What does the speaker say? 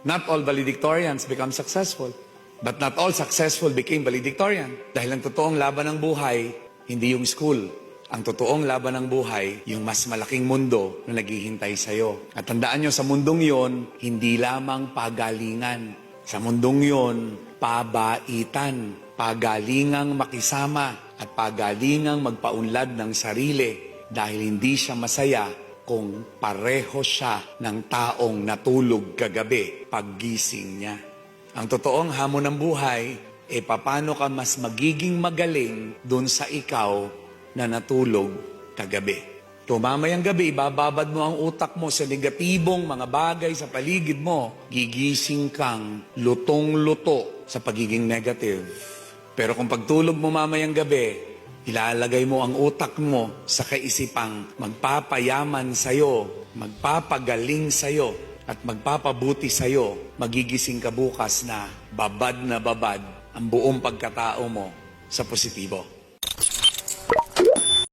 Not all valedictorians become successful. But not all successful became valedictorian. Dahil ang totoong laban ng buhay, hindi yung school. Ang totoong laban ng buhay, yung mas malaking mundo na naghihintay sa'yo. At tandaan nyo, sa mundong yon, hindi lamang pagalingan. Sa mundong yon, pabaitan. Pagalingang makisama at pagalingang magpaunlad ng sarili dahil hindi siya masaya kung pareho siya ng taong natulog kagabi paggising niya. Ang totoong hamon ng buhay, paano ka mas magiging magaling dun sa ikaw na natulog kagabi. Kung mamayang gabi, bababad mo ang utak mo sa negatibong mga bagay sa paligid mo, gigising kang lutong-luto sa pagiging negative. Pero kung pagtulog mo mamayang gabi, ilalagay mo ang utak mo sa kaisipang magpapayaman sa'yo, magpapagaling sa'yo, at magpapabuti sa'yo, magigising ka bukas na babad ang buong pagkatao mo sa positibo.